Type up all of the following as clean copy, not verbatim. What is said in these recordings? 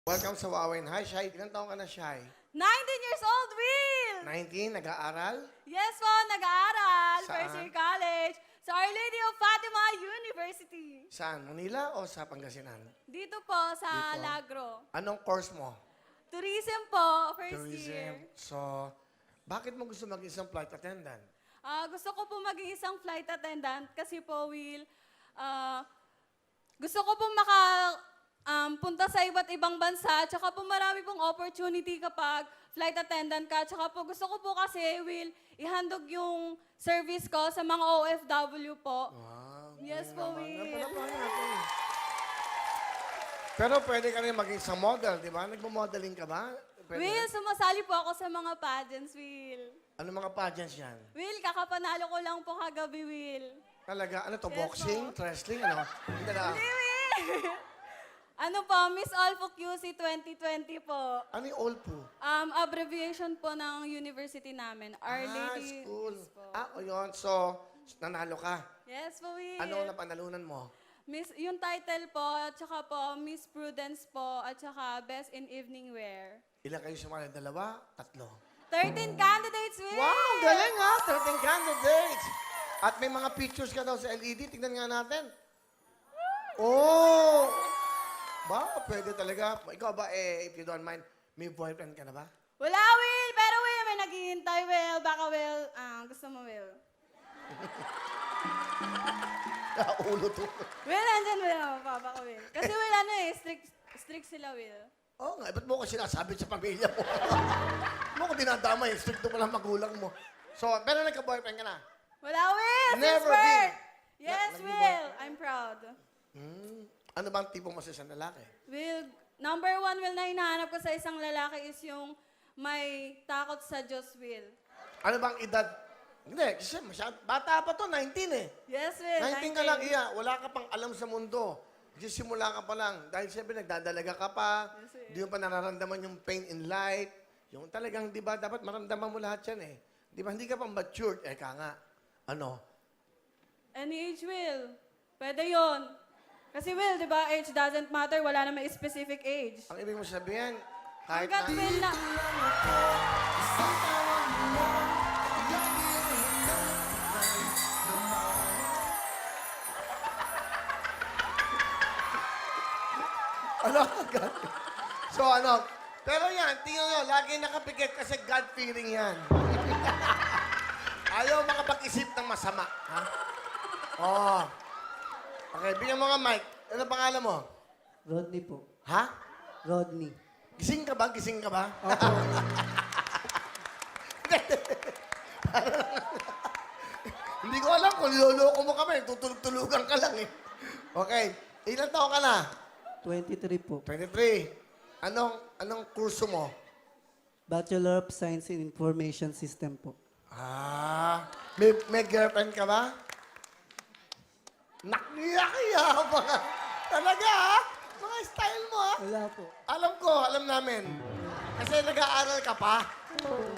Welcome sa Wawain. Hi, Shai. Ilang taong ka na, Shai? 19 years old, Will! 19, nag-aaral? Yes po, nag-aaral. Saan? First year college. Sa Our Lady of Fatima University. Saan? Manila o sa Pangasinan? Dito po, sa Dito? Lagro. Anong course mo? Tourism po, first year. So, bakit mo gusto maging isang flight attendant? Gusto ko po maging isang flight attendant kasi po, Will, gusto ko po punta sa iba't ibang bansa, tsaka po marami pong opportunity kapag flight attendant ka. Tsaka po gusto ko po kasi, Will, ihandog yung service ko sa mga OFW po. Wow. Yes galing po, naman. Will. Napalapahan natin. Pero pwede ka rin maging isang model, di ba? Nagmo-modeling ka ba? Pwede Will, rin? sumasali po ako sa mga pageants, Will. Ano mga pageants yan? Will, kakapanalo ko lang po kagabi, Will. Talaga? Ano to? Yes, Boxing? po. Wrestling? Ano? Hindi na. Hindi, Will! Ano po, Miss Olfo QC 2020 po. Ano yung OLPU? Abbreviation po ng university namin. Our Lady. School. Yes po. O yun. So, nanalo ka. Yes po, Will. Ano ang napanalunan mo? Miss, yung title po, at saka po, Miss Prudence po, at saka Best in Evening Wear. Ilan kayo sumali? Dalawa? Tatlo? 13 candidates, Will! Wow! Galing ha! 13 candidates! At may mga pictures ka daw sa LED. Tignan nga natin. Oh! Ba, pwede talaga. Ikaw ba, if you don't mind, may boyfriend ka na ba? Wala, Will! Pero, Will, may naghihintay, Will. Baka, Will, gusto mo, Will. Ulo to. Will, andyan, Will. Baka, Will. Kasi, Will, strict sila, Will. Oo nga, ba't mo ko sinasabi sa pamilya mo? mo ko dinadamay, strict pala magulang mo. So, pero nagka-boyfriend ka na? Wala, Will! Never Since been. birth! Yes, Naging Will. boyfriend. I'm proud. Ano bang tipo mo sa isang lalaki? Will, number one, Will, na hinahanap ko sa isang lalaki is yung may takot sa Diyos, Will. Ano bang edad? Hindi, kasi bata pa to, 19 eh. Yes, Will. 19 ka lang, iya. Wala ka pang alam sa mundo. Simula ka pa lang. Dahil siyempre nagdadalaga ka pa. Yes, sir. Di mo pa nararamdaman yung pain in life. Yung talagang, di ba, dapat maramdaman mo lahat yan eh. Di ba, hindi ka pang matured. Ka nga. Ano? Any age, Will. Pwede yon. Kasi, Will, di ba, age doesn't matter. Wala na may specific age. Ang ibig mo sabihin, kahit Hanggat, na... Will, na... Ano? God. So ano? Pero yan, tingnan nyo, lagi nakapikit kasi God-fearing yan. Ayaw makapag-isip ng masama. Ha? Oo. Okay, bigyan mo nga mic. Ano pangalan mo? Rodney po. Ha? Rodney. Gising ka ba? Gising ka ba? Opo. Hindi ko alam kung niloloko mo kami. Tutulog-tulugan ka lang eh. Okay. Ilan taon ka na? 23 po. 23. Anong kurso mo? Bachelor of Science in Information System po. May girlfriend ka ba? Nakiyakaya ba? Talaga ha? Mga style mo ha? Wala po. Alam namin. Kasi nag-aaral ka pa.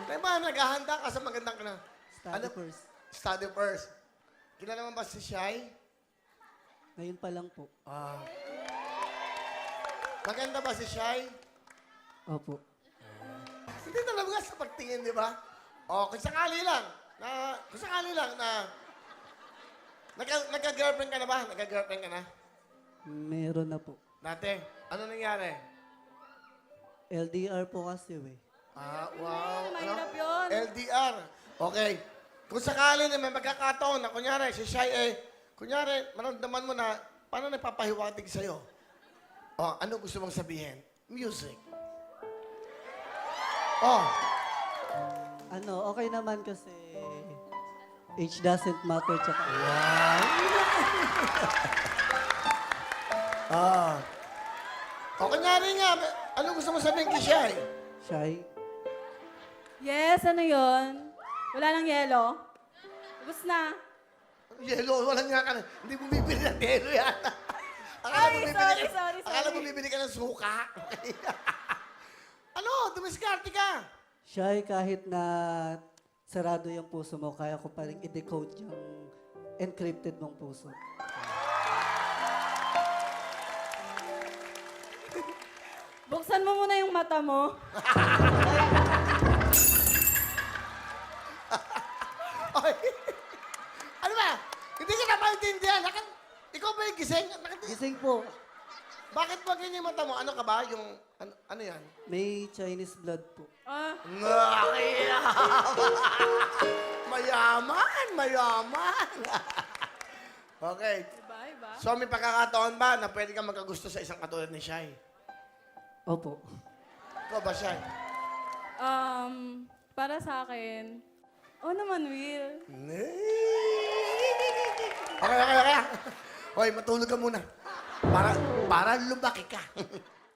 Kaya ba, naghahanda ka sa magandang ka na? Study first. Study first. Kilala mo ba si Shai? Ngayon pa lang po. Maganda ba si Shai? Opo. Hindi talaga sa pagtingin, di ba? O, kung sakali lang na, nagka-girlfriend ka na ba? Nagka-girlfriend ka na? Meron na po. Dati, ano nangyari? LDR po kasi eh. Wow. Mahirap yun. LDR. Okay. Kung sakali na may magkakataon na, kunyari, si Shai kunyari, maramdaman mo na, paano nagpapahiwatig sa'yo? O, ano gusto mong sabihin? Music. Oh, Ano, okay naman kasi age doesn't matter tsaka O, kunyari nga, ano gusto mo sabihin kay Shai? shy. Yes, ano yon? Wala nang yelo? Ubus na. Yelo, walang nga ka na. Hindi mo bibili ng yelo yan. Sorry. Akala mo bibili ka ng suka. Ano, dumiskarte ka. Shy kahit na sarado yung puso mo, kaya ko pa rin i-decode yung encrypted mong puso. Buksan mo muna yung mata mo. Oy. Ano ba? Hindi ka napaintindihan. Ikaw ba yung gising? Gising po. Bakit ba ganyan yung mata mo? Ano ka ba? Yung, ano yan? May Chinese blood po. Ah, Mayaman, mayaman. Okay. iba. So, may pagkakataon ba na pwede kang magkagusto sa isang katulad ni Shai? Opo. Ikaw ba, Shai? Para sa akin, naman, Will. Okay. Hoy, matulog ka muna. Para lumaki ka.